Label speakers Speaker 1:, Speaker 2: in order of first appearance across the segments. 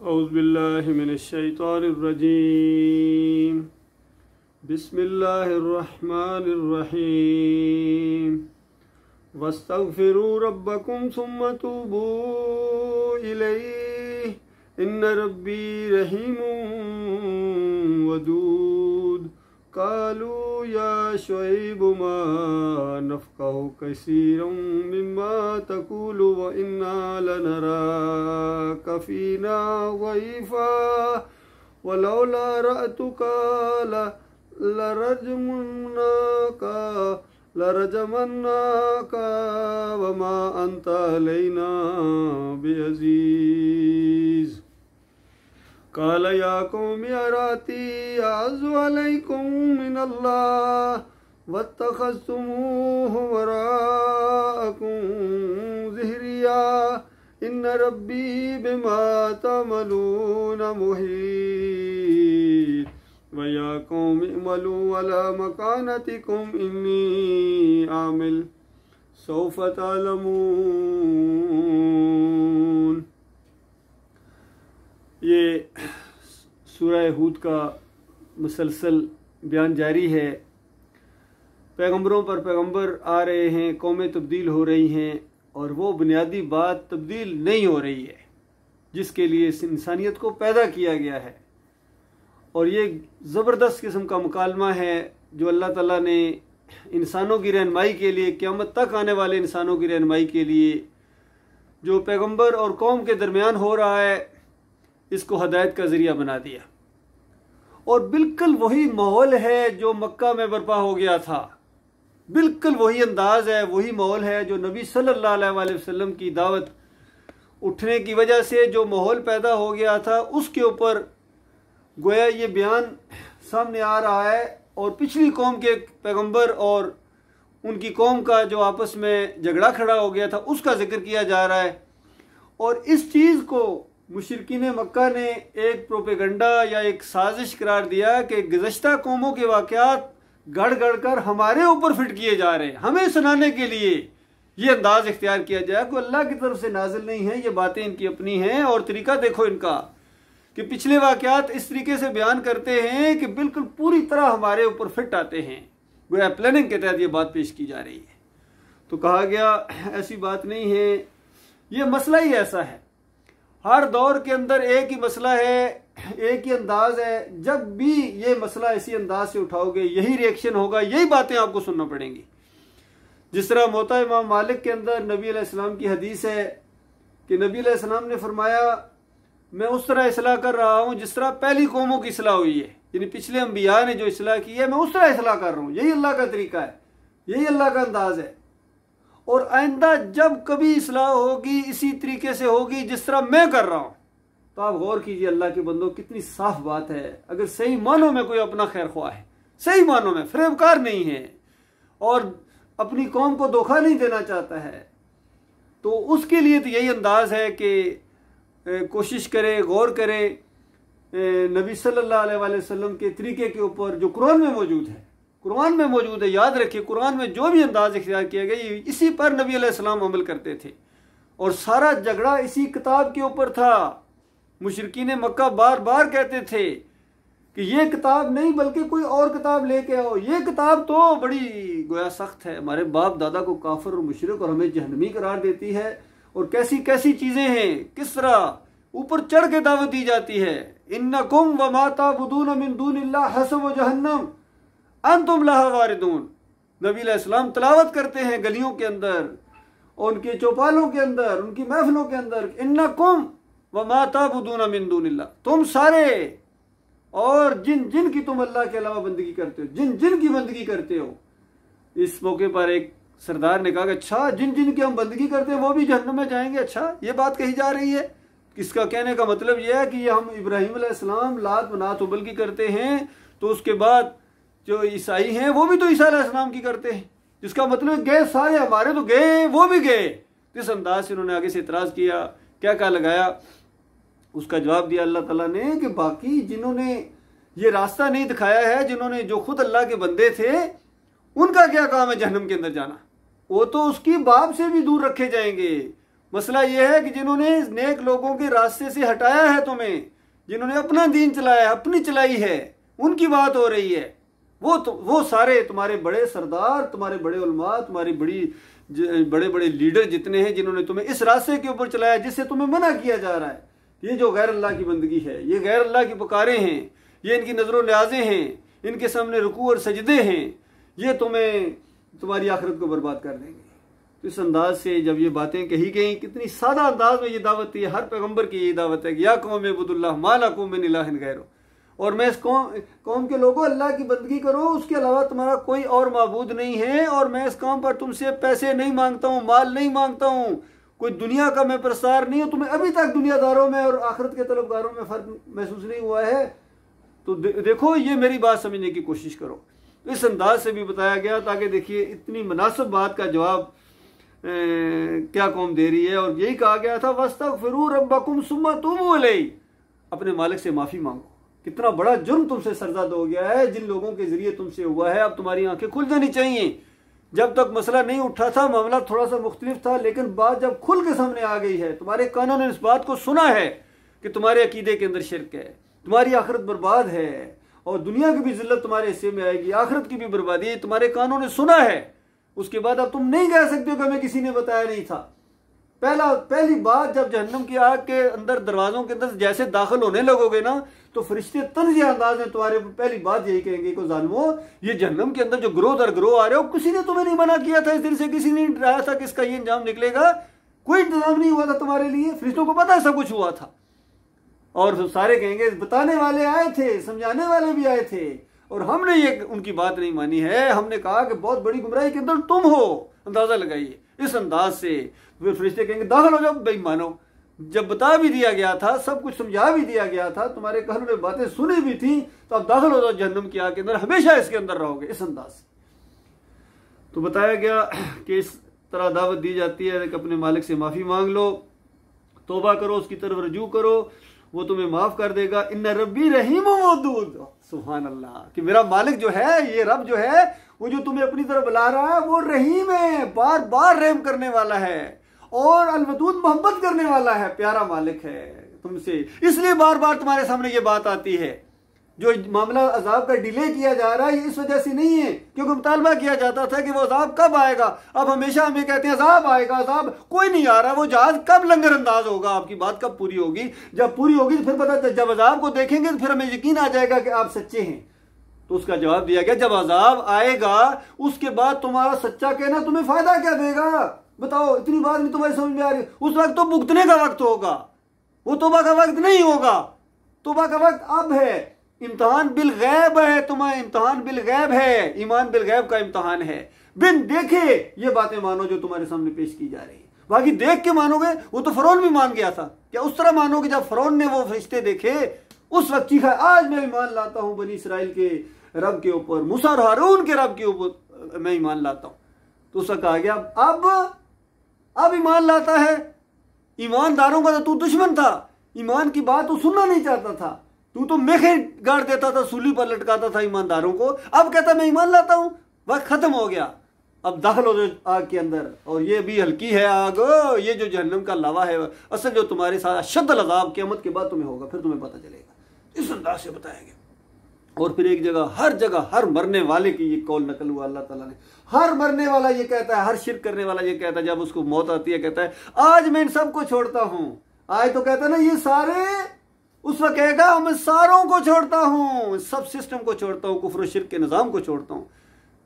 Speaker 1: औज़ुबिल्लाहि मिनश्शैतानिर्रजीम। बिस्मिल्लाहिर्रहमानिर्रहीम। वस्तगफिरू रब्बकुम सुम्मा तूबू इलैहि इन्न रब्बी रहीमुन वदूद। कालू या शुऐब मा नफ़क़हु कसीरन मिम्मा तक़ूलु व इन्ना लनराका फ़ीना ज़ईफ़ा वलौला रअतुका लरजमन्नाका वमा अंत अलैना बिअज़ीज़। काल या कौम अराती अअज़्ज़ु अलैकुम मिनल्लाह वत्तख़ज़्तुमूहु वराअकुम ज़िहरिया इन्न रब्बी बिमा तअमलून मुहीत। व या कौम इअमलू अला मकानतिकुम इन्नी आमिल सौफ़ तअलमून। ये सूरह हूद का मुसलसल बयान जारी है। पैगंबरों पर पैगंबर आ रहे हैं, कौमें तब्दील हो रही हैं और वो बुनियादी बात तब्दील नहीं हो रही है जिसके लिए इस इंसानियत को पैदा किया गया है। और ये ज़बरदस्त किस्म का मुकालमा है जो अल्लाह ताला ने इंसानों की रहनुमाई के लिए, क़यामत तक आने वाले इंसानों की रहनुमाई के लिए जो पैगंबर और कौम के दरमियान हो रहा है, इसको हदायत का ज़रिया बना दिया। और बिल्कुल वही माहौल है जो मक्का में बर्पा हो गया था, बिल्कुल वही अंदाज है, वही माहौल है जो नबी सल्लल्लाहु अलैहि वसल्लम की दावत उठने की वजह से जो माहौल पैदा हो गया था, उसके ऊपर गोया ये बयान सामने आ रहा है। और पिछली कौम के पैगंबर और उनकी कौम का जो आपस में झगड़ा खड़ा हो गया था, उसका जिक्र किया जा रहा है। और इस चीज़ को मुशरिकीन मक्का ने एक प्रोपेगंडा या एक साजिश करार दिया कि गुज़श्ता कौमों के वाक़यात गढ़ गढ़ कर हमारे ऊपर फिट किए जा रहे हैं, हमें सुनाने के लिए ये अंदाज इख्तियार किया जाए कि अल्लाह की तरफ से नाजिल नहीं है, ये बातें इनकी अपनी हैं। और तरीका देखो इनका कि पिछले वाक़यात इस तरीके से बयान करते हैं कि बिल्कुल पूरी तरह हमारे ऊपर फिट आते हैं, गोया प्लानिंग के तहत ये बात पेश की जा रही है। तो कहा गया ऐसी बात नहीं है, ये मसला ही ऐसा है। हर दौर के अंदर एक ही मसला है, एक ही अंदाज है। जब भी ये मसला इसी अंदाज से उठाओगे, यही रिएक्शन होगा, यही बातें आपको सुनना पड़ेंगी। जिस तरह मोता इमाम मालिक के अंदर नबी अलैहिस्सलाम की हदीस है कि नबी अलैहिस्सलाम ने फरमाया, मैं उस तरह इसलाह कर रहा हूँ जिस तरह पहली कौमों की इसलाह हुई है, यानी पिछले अंबिया ने जो इसलाह की है, मैं उस तरह इसलाह कर रहा हूँ। यही अल्लाह का तरीका है, यही अल्लाह का अंदाज है। और आइंदा जब कभी इसलाह होगी इसी तरीके से होगी जिस तरह मैं कर रहा हूं। तो आप गौर कीजिए अल्लाह के बंदों, कितनी साफ बात है। अगर सही मानों में कोई अपना खैर ख्वाह है, सही मानों में फरेबकार नहीं है और अपनी कौम को धोखा नहीं देना चाहता है, तो उसके लिए तो यही अंदाज है कि कोशिश करे, गौर करे नबी सल्लल्लाहु अलैहि वसल्लम के तरीके के ऊपर जो कुरान में मौजूद है। कुरान में मौजूद है, याद रखिए, कुरान में जो भी अंदाज इख्तियार किया गया इसी पर नबी अलैहिस्सलाम अमल करते थे। और सारा झगड़ा इसी किताब के ऊपर था। मुशरिकीन मक्का बार बार कहते थे कि ये किताब नहीं बल्कि कोई और किताब लेके आओ, ये किताब तो बड़ी गोया सख्त है, हमारे बाप दादा को काफिर और मुशरिक और हमें जहन्नमी करार देती है। और कैसी कैसी चीजें हैं, किस तरह ऊपर चढ़ के दावत दी जाती है। इन्नकुम व मा ताबुदून मिन दूनिल्लाह हसबु जहन्नम अंतुम लहा वारिदून। नबी अलैहिस्सलाम तलावत करते हैं गलियों के अंदर, उनके चौपालों के अंदर, उनकी महफिलों के अंदर, इन्नकुम व मा ताबुदून मिन दूनिल्लाह, तुम सारे और जिन जिन की तुम अल्लाह के अलावा बंदगी करते हो, जिन जिन की बंदगी करते हो। इस मौके पर एक सरदार ने कहा कि अच्छा, जिन जिन की हम बंदगी करते हैं वो भी जहन्नम में जाएंगे। अच्छा, ये बात कही जा रही है। इसका कहने का मतलब यह है कि ये हम इब्राहिम अलैहिस्सलाम लात मनात उबल की करते हैं, तो उसके बाद जो ईसाई हैं वो भी तो ईसा अलैहिस्सलाम की करते हैं, जिसका मतलब गए सारे, हमारे तो गए, वो भी गए। इस अंदाज से उन्होंने आगे से इतराज किया। क्या लगाया, उसका जवाब दिया अल्लाह ताला ने कि बाकी जिन्होंने ये रास्ता नहीं दिखाया है, जिन्होंने जो खुद अल्लाह के बंदे थे, उनका क्या काम है जहन्नम के अंदर जाना। वो तो उसकी बाप से भी दूर रखे जाएंगे, मसला ये है कि जिन्होंने नेक लोगों के रास्ते से हटाया है तुम्हें, जिन्होंने अपना दीन चलाया, अपनी चलाई है, उनकी बात हो रही है। वो सारे तुम्हारे बड़े सरदार, तुम्हारे बड़े उलमा, तुम्हारी बड़े बड़े लीडर जितने हैं, जिन्होंने तुम्हें इस रास्ते के ऊपर चलाया जिससे तुम्हें मना किया जा रहा है। ये जो गैर अल्लाह की बंदगी है, ये गैर अल्लाह की पुकारें हैं, ये इनकी नजरों न्याज़ें हैं, इनके सामने रुकू और सजदे हैं, ये तुम्हें तुम्हारी आखिरत को बर्बाद कर देंगे। तो इस अंदाज से जब ये बातें कही गई, कितनी सादा अंदाज में ये दावत थी, हर पैगंबर की ये दावत है कि या कौम इब्दुल्लाह मा लकुम मिन इलाहिन गैरुह, और मैं इस कौम के लोगों अल्लाह की बंदगी करो, उसके अलावा तुम्हारा कोई और माबूद नहीं है, और मैं इस कौम पर तुमसे पैसे नहीं मांगता हूँ, माल नहीं मांगता हूँ, कोई दुनिया का मैं प्रसार नहीं हूँ। तुम्हें अभी तक दुनियादारों में और आखिरत के तलबगारों में फर्क महसूस नहीं हुआ है, तो देखो ये मेरी बात समझने की कोशिश करो। इस अंदाज से भी बताया गया ताकि देखिए इतनी मुनासिब बात का जवाब क्या कौम दे रही है। और यही कहा गया था वस्तगफिरू रब्बकुम सुम्मा तूबू इलैहि, अपने मालिक से माफी मांगो। कितना बड़ा जुर्म तुमसे सरजद हो गया है, जिन लोगों के जरिए तुमसे हुआ है। अब तुम्हारी आंखें खुल जानी चाहिए। जब तक मसला नहीं उठा था मामला थोड़ा सा मुख्तलिफ था, लेकिन बात जब खुल के सामने आ गई है, तुम्हारे कानों ने इस बात को सुना है कि तुम्हारे अकीदे के अंदर शिरक है, तुम्हारी आखिरत बर्बाद है, और दुनिया की भी जिल्लत तुम्हारे हिस्से में आएगी, आखिरत की भी बर्बादी, तुम्हारे कानों ने सुना है। उसके बाद अब तुम नहीं कह सकते हो कि हमें किसी ने बताया नहीं था। पहली बात, जब जहन्नम की आग के अंदर दरवाजों के अंदर जैसे दाखिल होने लगोगे ना, तो फरिश्ते तंज़ अंदाज में तुम्हारे पहली बात यही कहेंगे को जालिमो, ये जहन्नम के अंदर जो ग्रोह दर ग्रोह आ रहे हो, किसी ने तुम्हें नहीं मना किया था इस दिन से, किसी ने डराया था कि इसका ये इंजाम निकलेगा, कोई इंतजाम नहीं हुआ था तुम्हारे लिए, फरिश्तों को पता है सब कुछ हुआ था। और सारे कहेंगे बताने वाले आए थे, समझाने वाले भी आए थे, और हमने ये उनकी बात नहीं मानी है, हमने कहा कि बहुत बड़ी गुमराही के अंदर तुम हो। अंदाजा लगाइए इस अंदाज से। फिर फरिश्ते कहेंगे दाखिल हो जाओ बेईमानो, जब बता भी दिया गया था, सब कुछ समझा भी दिया गया था, तुम्हारे कहने में बातें सुनी भी थी, तो अब दाखिल हो जाओ जहन्नम की आग के अंदर, हमेशा इसके अंदर रहोगे। इस अंदाज से तो बताया गया कि इस तरह दावत दी जाती है कि अपने मालिक से माफी मांग लो, तौबा करो, उसकी तरफ रजू करो, वो तुम्हें माफ कर देगा। इन्ना रब्बी रहीम वदूद, सुभान अल्लाह, कि मेरा मालिक जो है, ये रब जो है, वो जो तुम्हें अपनी तरफ बुला रहा है, वो रहीम है, बार बार रहम करने वाला है, और अलवदूद मोहब्बत करने वाला है, प्यारा मालिक है तुमसे। इसलिए बार बार तुम्हारे सामने ये बात आती है। जो मामला अजाब का डिले किया जा रहा है, ये इस वजह से नहीं है क्योंकि मुतालबा किया जाता था कि वो अजाब कब आएगा। अब हमेशा हमें कहते हैं अजाब आएगा, अजाब कोई नहीं आ रहा, वो जहाज कब लंगर अंदाज होगा, आपकी बात कब पूरी होगी। जब पूरी होगी तो फिर पता, जब अजाब को देखेंगे तो फिर हमें यकीन आ जाएगा कि आप सच्चे हैं। तो उसका जवाब दिया गया जब अजाब आएगा उसके बाद तुम्हारा सच्चा कहना तुम्हें फायदा क्या देगा। बताओ, इतनी बात नहीं तुम्हारी समझ में आ रही। उस वक्त तो भुगतने का वक्त होगा, वो तौबा का वक्त नहीं होगा। तौबा का वक्त अब है, इम्तहान बिल गैब है, तुम्हारा इम्तहान बिल गैब है, ईमान बिल गैब का इम्तहान है। बिन देखे ये बातें मानो जो तुम्हारे सामने पेश की जा रही है। बाकी देख के मानोगे, वो तो फरौन भी मान गया था, क्या उस तरह मानोगे जब फरौन ने वो फरिश्ते देखे उस वक्त चीखा आज मैं ईमान लाता हूं बनी इसराइल के रब के ऊपर, मूसा और हारून के रब के ऊपर मैं ईमान लाता हूं। तो उसका कहा गया अब ईमान लाता है। ईमानदारों का तो तू दुश्मन था, ईमान की बात तू सुनना नहीं चाहता था, तू तो मेखे गाड़ देता था, सूली पर लटकाता था ईमानदारों को। अब कहता मैं ईमान लाता हूं, वक्त खत्म हो गया, अब दाखिल हो जाओ आग के अंदर। और ये भी हल्की है आग, ये जो जहन्नम का लावा है असल जो तुम्हारे साथ अशद्द अज़ाब क़यामत के बाद तुम्हें होगा, फिर तुम्हें पता चलेगा। इस अंदाज से बताया गया। और फिर एक जगह हर मरने वाले की ये कौल नकल हुआ अल्लाह ताला ने। हर मरने वाला ये कहता है, हर शिरक करने वाला ये कहता है, जब उसको मौत आती है कहता है आज मैं इन सबको छोड़ता हूं। आज तो कहता है ना ये सारे, उस वक्त कहेगा मैं सारों को छोड़ता हूं, सब सिस्टम को छोड़ता हूं, कुफ्र शिरक के निजाम को छोड़ता हूं,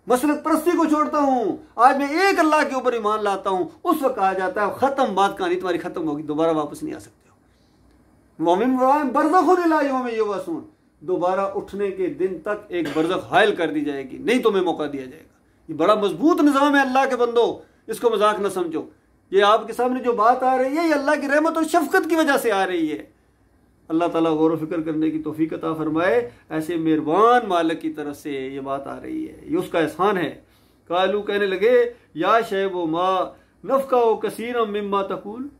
Speaker 1: मसलक परस्ती को छोड़ता हूं, आज मैं एक अल्लाह के ऊपर ईमान लाता हूं। उस वक्त कहा जाता है खत्म, बात कहानी तुम्हारी खत्म होगी, दोबारा वापस नहीं आ सकते हो। मोमिन बरज़खुन इला यौम युबअसून, दोबारा उठने के दिन तक एक बरज़ख हायल कर दी जाएगी, नहीं तुम्हें मौका दिया जाएगा। ये बड़ा मजबूत निजाम है अल्लाह के बंदो, इसको मजाक न समझो। ये आपके सामने जो बात आ रही है ये अल्लाह की रहमत और शफकत की वजह से आ रही है। अल्लाह ताला गौर व फिक्र करने की तौफीक अता फरमाए। ऐसे मेहरबान मालिक की तरफ से ये बात आ रही है, ये उसका एहसान है। कालू कहने लगे या शैब मा नफ़का कसीर मिम्मा तकूल,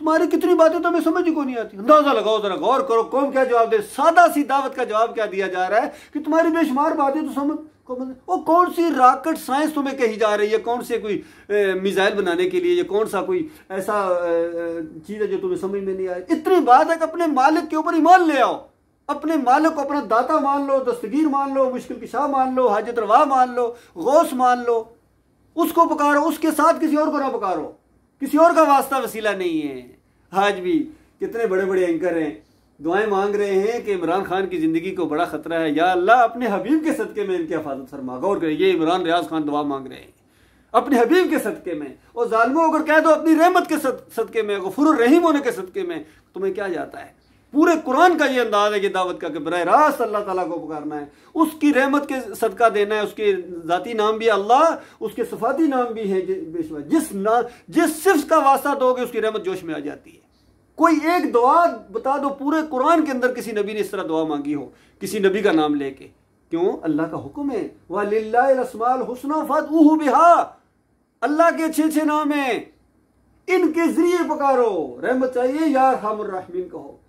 Speaker 1: तुम्हारी कितनी बातें तो हमें समझ को नहीं आती। अंदाजा लगाओ, जरा गौर करो कौम क्या जवाब दे। सादा सी दावत का जवाब क्या दिया जा रहा है कि तुम्हारी बेशुमार बातें तो समझ वो कौन सी रॉकेट साइंस तुम्हें कही जा रही है, कौन से कोई मिसाइल बनाने के लिए, ये कौन सा कोई ऐसा चीज है जो तुम्हें समझ में नहीं आ रही। इतनी बात है कि अपने मालिक के ऊपर ईमान ले आओ, अपने मालिक को अपना दाता मान लो, दस्तगीर मान लो, मुश्किल कुशा मान लो, हाजत रवा मान लो, गौस मान लो, उसको पुकारो, उसके साथ किसी और को ना पुकारो, किसी और का वास्ता वसीला नहीं है। आज भी कितने बड़े बड़े एंकर हैं, दुआएं मांग रहे हैं कि इमरान खान की जिंदगी को बड़ा खतरा है, या अल्लाह अपने हबीब के सदके में इनकी हिफाजत फरमा। गौर करें, ये इमरान रियाज खान दुआ मांग रहे हैं अपने हबीब के सदके में। और जालिमों अगर कह दो अपनी रहमत के सदके में, गफूर रहीम होने के सदके में, तुम्हें क्या जाता है। पूरे कुरान का ये अंदाज है कि दावत का कि बराह रास्त अल्लाह ताला को पुकारना है, उसकी रहमत के सदका देना है। उसके जाती नाम भी अल्लाह, उसके सिफाती नाम भी है बेशुमार। जिस सिफ्त का वास्ता दोगे उसकी रहमत जोश में आ जाती है। कोई एक दुआ बता दो पूरे कुरान के अंदर किसी नबी ने इस तरह दुआ मांगी हो, किसी नबी का नाम लेके। क्यों? अल्लाह का हुक्म है, वलिल्लाहिल अस्माउल हुस्ना फदऊहु बिहा। अल्लाह के अच्छे अच्छे नाम है, इनके जरिए पुकारो। रहमत चाहिए या अरहमुर राहिमीन कहो,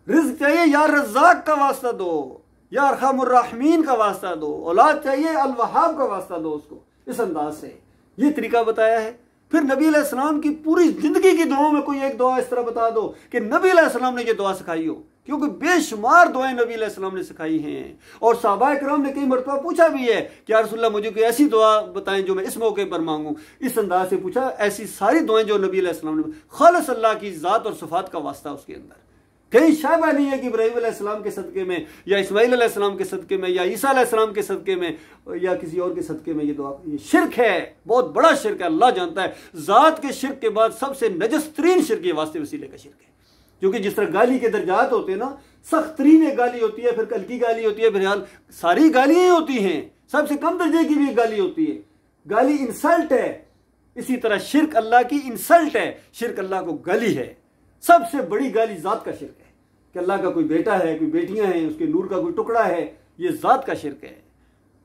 Speaker 1: रिज़्क़ चाहिए या रज़्ज़ाक़ का वास्ता दो, या अरहमुर राहिमीन का वास्ता दो, औलाद चाहिए अल वहाब का वास्ता दो उसको। इस अंदाज से ये तरीका बताया है। फिर नबी अलैहिस्सलाम की पूरी जिंदगी की दुआओं में कोई एक दुआ इस तरह बता दो कि नबी अलैहिस्सलाम ने ये दुआ सिखाई हो, क्योंकि बेशुमार दुआएं नबी अलैहिस्सलाम ने सिखाई हैं। और सहाबा किराम ने कई मरतबा पूछा भी है कि या रसूलल्लाह मुझे कोई ऐसी दुआ बताएं जो मैं इस मौके पर मांगूं। इस अंदाज से पूछा। ऐसी सारी दुआएं जो नबी अलैहिस्सलाम ने, खालिस अल्लाह की ज़ात और सिफात का वास्ता उसके अंदर, कहीं शायबा नहीं है कि इब्राहीम अलैहिस्सलाम के सदके में, या इस्माइल अलैहिस्सलाम के सदके में, या ईसा अलैहिस्सलाम के सदके में, या किसी और के सदके में ये दुआ। ये शिरक है, बहुत बड़ा शिरक है। अल्लाह जानता है ज़ात के शिरक के बाद सबसे नजस तरीन शिरक ये वास्ते वसीले का शिरक है। क्योंकि जिस तरह गाली के दर्जात होते हैं ना, सख्त तरीन एक गाली होती है, फिर हल्की गाली होती है, फिर सारी गालियां होती हैं, सबसे कम दर्जे की भी एक गाली होती है। गाली इंसल्ट है, इसी तरह शिरक अल्लाह की इंसल्ट है। शिरक अल्लाह को गाली है। सबसे बड़ी गाली ज़ात का शिरक है कि अल्लाह का कोई बेटा है, कोई बेटियां हैं, उसके नूर का कोई टुकड़ा है, ये ज़ात का शिरक है।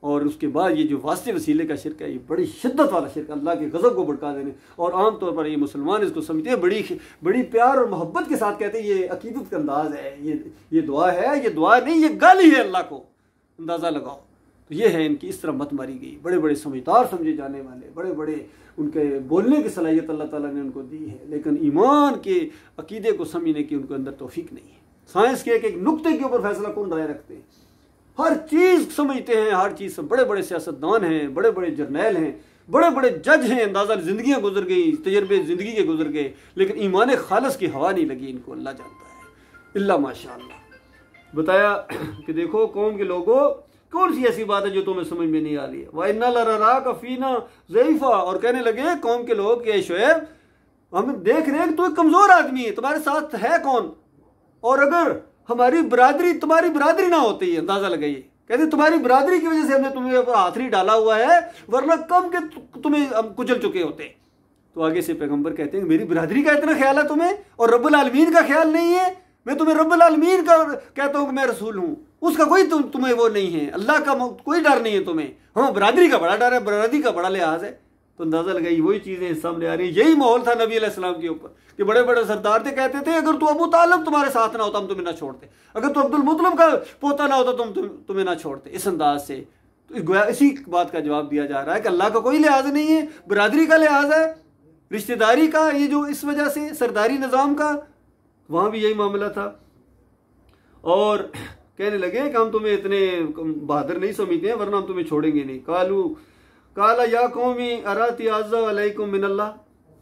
Speaker 1: और उसके बाद ये जो वास्ते वसीले का शिरक है, ये बड़ी शिद्दत वाला शिरक, अल्लाह के गज़ब को भड़का देने। और आमतौर पर ये मुसलमान इसको समझते हैं, बड़ी प्यार और मोहब्बत के साथ कहते हैं ये अकीदत का अंदाज है, ये दुआ है, ये दुआ नहीं, ये गाली है अल्लाह को। अंदाज़ा लगाओ। तो ये है इनकी इस तरह मत मारी गई। बड़े बड़े समझदार समझे जाने वाले, बड़े बड़े उनके बोलने की सलाहियत अल्लाह ताला ने उनको दी है, लेकिन ईमान के अकीदे को समझने की उनको अंदर तौफीक नहीं है। साइंस के एक एक नुक्ते के ऊपर फैसला कौन राय रखते हैं, हर चीज समझते हैं, हर चीज से बड़े बड़े सियासतदान हैं, बड़े बड़े जर्नैल हैं, बड़े बड़े जज हैं। अंदाजा जिंदगियां गुजर गई, तजर्बे जिंदगी के गुजर गए, लेकिन ईमान खालिस की हवा नहीं लगी इनको। अल्लाह जानता है, इल्ला माशाअल्लाह। बताया कि देखो कौम के लोगों, कौन सी ऐसी बात है जो तुम्हें समझ में नहीं आ रही है। वा इन्ना लराका फीना ज़ईफा, और कहने लगे कौम के लोग कि शुएब हम देख रहे हैं कि तू एक कमजोर आदमी है, तुम्हारे साथ है कौन, और अगर हमारी बरादरी, तुम्हारी बरादरी ना होती है, अंदाजा लगाइए, कहते तुम्हारी बरादरी की वजह से हमने तुम्हें ऊपर हाथ नहीं डाला हुआ है, वरना कम के तुम्हें हम कुचल चुके होते। तो आगे से पैगंबर कहते हैं मेरी बरादरी का इतना ख्याल है तुम्हें, और रब्बुल आलमीन का ख्याल नहीं है। मैं तुम्हें रब्बुल आलमीन का कहता हूं कि मैं रसूल हूं, उसका कोई तुम्हें वो नहीं है, अल्लाह का कोई डर नहीं है तुम्हें। हाँ, बरादरी का बड़ा डर है, बरादरी का बड़ा लिहाज है। तो अंदाजा लगाइए वही चीजें सामने आ रही है। यही माहौल था नबी अलैहिस्सलाम के ऊपर कि बड़े बड़े सरदार थे, कहते थे अगर तू अबू तालिब तुम्हारे साथ ना होता हम तुम्हें ना छोड़ते, अगर तू अब्दुल मुत्तलिब का पोता ना होता तुम्हें ना छोड़ते। इस अंदाज से तो इसी बात का जवाब दिया जा रहा है कि अल्लाह का कोई लिहाज नहीं है, बरादरी का लिहाज है, रिश्तेदारी का, ये जो इस वजह से सरदारी निज़ाम का, वहां भी यही मामला था। और कहने लगे कि हम तुम्हें इतने बहादुर नहीं समझते हैं, वरना हम तुम्हें छोड़ेंगे नहीं। काला या कौमी अराती आज़्ज़ा अलैकुम मिनल्लाह,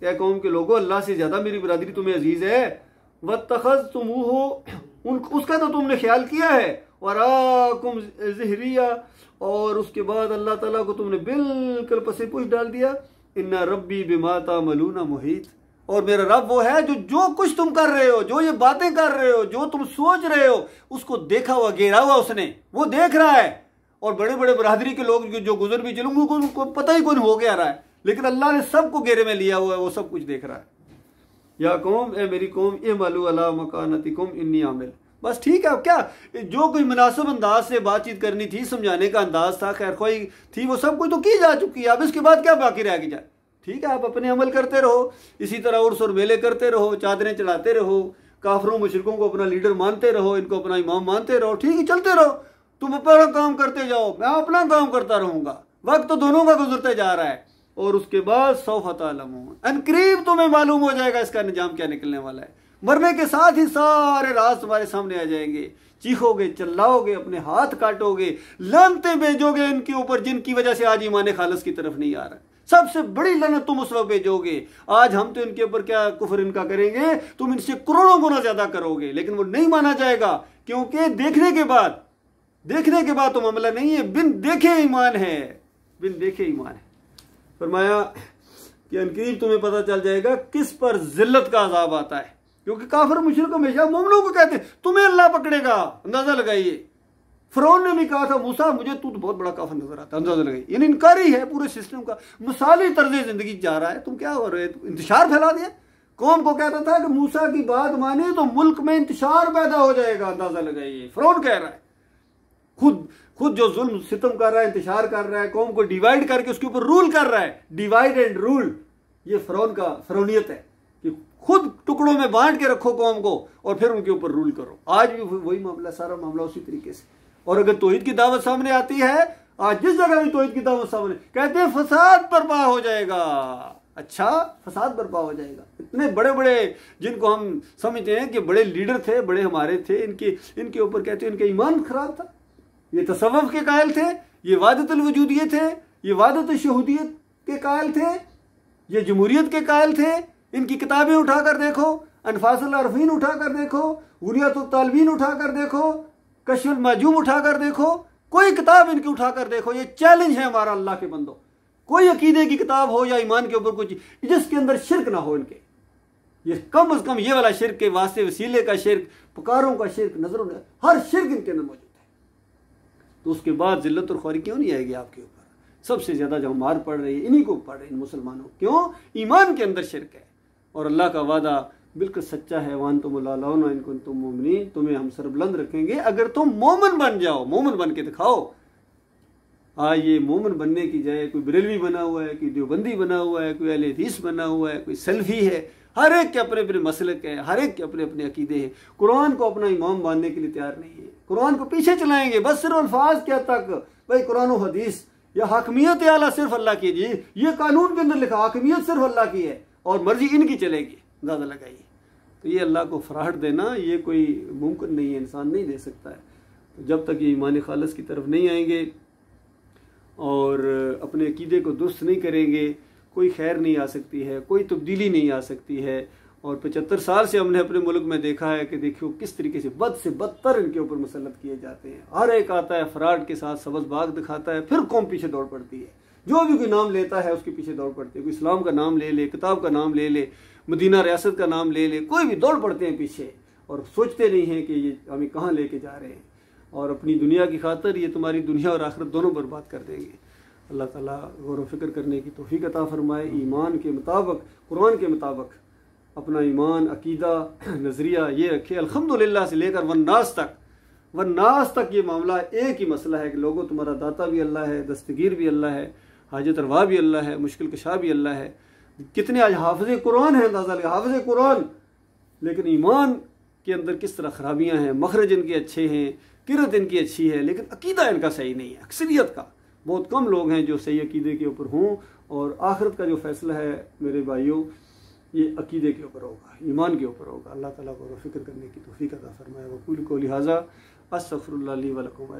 Speaker 1: क्या कौम के लोगों अल्लाह से ज्यादा मेरी बरादरी तुम्हें अजीज है। वत्तखज़्तुमूहु, उसका तो तुमने ख्याल किया है, वराकुम ज़िहरिया, और उसके बाद अल्लाह ताला को तुमने बिल्कुल पसे पुश डाल दिया। इन्ना रब्बी बिमा तामलूना मुहीत, और मेरा रब वो है जो कुछ तुम कर रहे हो, जो ये बातें कर रहे हो, जो तुम सोच रहे हो, उसको देखा हुआ, घेरा हुआ उसने, वो देख रहा है। और बड़े बड़े बरादरी के लोग जो गुजर भी चले उनको पता ही कौन हो गया रहा है, लेकिन अल्लाह ने सबको घेरे में लिया हुआ है, वो सब कुछ देख रहा है। या कौम, ए मेरी कौम, इमलू अला मकानतिकुम इन्नी आमिल, बस ठीक है। अब क्या, जो कोई मुनासिब अंदाज से बातचीत करनी थी, समझाने का अंदाज था, खैर खोई थी, वो सब कुछ तो की जा चुकी है। अब इसके बाद क्या बाकी रह जाए, ठीक है, आप अपने अमल करते रहो, इसी तरह उर्स और मेले करते रहो, चादरें चढ़ाते रहो, काफरों मुशरिकों को अपना लीडर मानते रहो, इनको अपना इमाम मानते रहो, ठीक है, चलते रहो, तुम अपना काम करते जाओ, मैं अपना काम करता रहूंगा। वक्त तो दोनों का गुजरते जा रहा है, और उसके बाद सौफ तालमून, अनकरीब तुम्हें मालूम हो जाएगा इसका अंजाम क्या निकलने वाला है। मरने के साथ ही सारे राज तुम्हारे सामने आ जाएंगे, चीखोगे, चिल्लाओगे, अपने हाथ काटोगे, लानतें भेजोगे इनके ऊपर जिनकी वजह से आज ईमान खालिस की तरफ नहीं आ रहा। सबसे बड़ी लानत तुम उस वक्त भेजोगे। आज हम तो इनके ऊपर क्या कुफर इनका करेंगे, तुम इनसे करोड़ों गुना ज्यादा करोगे, लेकिन वो नहीं माना जाएगा, क्योंकि देखने के बाद तो मामला नहीं है, बिन देखे ईमान है, बिन देखे ईमान है। फरमाया कि अनकरीब तुम्हें पता चल जाएगा किस पर जिल्लत का अजाब आता है, क्योंकि काफिर मुशरिक हमेशा मोमिनों को कहते हैं तुम्हें अल्लाह पकड़ेगा, अंदाजा लगाइए। फिरौन ने भी कहा था मूसा मुझे तू तो बहुत बड़ा काफिर नजर आता है, अंदाजा लगाइए। यानी इनकारी है पूरे सिस्टम का, मिसाली तर्ज जिंदगी जा रहा है, तुम क्या हो रहे हो, इंतशार फैला दिया। कौम को कहता था कि मूसा की बात माने तो मुल्क में इंतशार पैदा हो जाएगा, अंदाजा लगाइए। फिरौन कह रहा है, खुद जो जुल्म सितम कर रहा है, इंतशार कर रहा है, कौम को डिवाइड करके उसके ऊपर रूल कर रहा है, डिवाइड एंड रूल, ये फिरौन का फिरौनियत है कि खुद टुकड़ों में बांट के रखो कौम को और फिर उनके ऊपर रूल करो। आज भी वही मामला, सारा मामला उसी तरीके से। और अगर तौहीद की दावत सामने आती है, आज जिस जगह भी तौहीद की दावत सामने, कहते हैं फसाद बर्पा हो जाएगा। अच्छा, फसाद बर्पा हो जाएगा। इतने बड़े बड़े जिनको हम समझते हैं कि बड़े लीडर थे, बड़े हमारे थे, इनके ऊपर कहते हैं इनका ईमान खराब था, ये तसव्वुफ के कायल थे, ये वादतुल वजूदियत थे, ये वादत शहूदियत के कायल थे, ये जमहूरियत के कायल थे। इनकी किताबें उठाकर देखो, अनफासुल अरफीन उठाकर देखो, बुनियातुल तालबीन उठाकर देखो, कश्फुल माजूम उठाकर देखो, कोई किताब इनकी उठाकर देखो। ये चैलेंज है हमारा अल्लाह के बंदो, कोई अकीदे की किताब हो या ईमान के ऊपर कुछ जिसके अंदर शिरक ना हो इनके, ये कम से कम ये वाला शिरक के वास्ते वसीले का शिरक, पुकारों का शिरक, नजरों में हर शिरक इनके अंदर मौजूद है। तो उसके बाद जिल्लत और ख्वारी क्यों नहीं आएगी आपके ऊपर? सबसे ज्यादा जो मार पड़ रही है इन्हीं को पड़ रही है, मुसलमानों। क्यों? ईमान के अंदर शिरक है। और अल्लाह का वादा बिल्कुल सच्चा है, वान तुम इनको तुम मोमिनी, तुम्हें हम सरबुलंद रखेंगे अगर तुम मोमिन बन जाओ। मोमिन बन के दिखाओ। आज ये मोमिन बनने की जाए कोई बरेलवी बना हुआ है, कोई देवबंदी बना हुआ है, कोई अहले हदीस बना हुआ है, कोई सल्फी है, हर एक के अपने अपने मसलक है, हर एक के अपने अपने अकीदे हैं। कुरान को अपना इमाम मानने के लिए तैयार नहीं है, कुरान को पीछे चलाएंगे बस सिर्फ अल्फाज क्या तक, भाई कुरान और हदीस या हकमियत आला सिर्फ अल्लाह की जी, ये कानून के अंदर लिखा हकमियत सिर्फ अल्लाह की है और मर्जी इनकी चलेगी, ज़्यादा लगाइए। तो ये अल्लाह को फराहट देना ये कोई मुमकिन नहीं है, इंसान नहीं दे सकता है। तो जब तक ये ईमान खालिस की तरफ नहीं आएंगे और अपने अकीदे को दुरुस्त नहीं करेंगे, कोई खैर नहीं आ सकती है, कोई तब्दीली नहीं आ सकती है। और 75 साल से हमने अपने मुल्क में देखा है कि देखियो किस तरीके से बदतर इनके ऊपर मुसल्लत किए जाते हैं। हर एक आता है फराड के साथ सबज बाग दिखाता है, फिर कौम पीछे दौड़ पड़ती है। जो भी कोई नाम लेता है उसके पीछे दौड़ पड़ती है। कोई इस्लाम का नाम ले ले, किताब का नाम ले ले, मदीना रियासत का नाम ले ले, कोई भी दौड़ पड़ते हैं पीछे और सोचते नहीं हैं कि ये हमें कहाँ लेके जा रहे हैं। और अपनी दुनिया की खातिर ये तुम्हारी दुनिया और आखिरत दोनों बर्बाद कर देंगे। अल्लाह ताला गौर व फिक्र करने की तौफीक अता फरमाए। ईमान के मुताबिक, कुरान के मुताबिक अपना ईमान, अकीदा, नज़रिया ये रखे। अल्हम्दुलिल्लाह से लेकर वन्नास तक ये मामला एक ही मसला है कि लोगों तुम्हारा दाता भी अल्लाह है, दस्तगीर भी अल्लाह है, हाजत रवा भी अल्लाह है, मुश्किल कशा भी अल्लाह है। कितने आज हाफिज़ कुरान हैं, अंदाज़ा लगा हाफिज़ कुरान, लेकिन ईमान के अंदर किस तरह खराबियाँ हैं। मखरज इनके अच्छे हैं, किरत इनकी अच्छी है, लेकिन अकीदा इनका सही नहीं है। अक्सरियत का बहुत कम लोग हैं जो सही अकीदे के ऊपर हों। और आखिरत का जो फैसला है मेरे भाइयों, ये अकीदे के ऊपर होगा, ईमान के ऊपर होगा। अल्लाह ताला को फिक्र करने की तौफीक अता फरमाए। वक़ूल क़ौली हाज़ा, अस्तग़फ़िरुल्लाह ली व लकुम।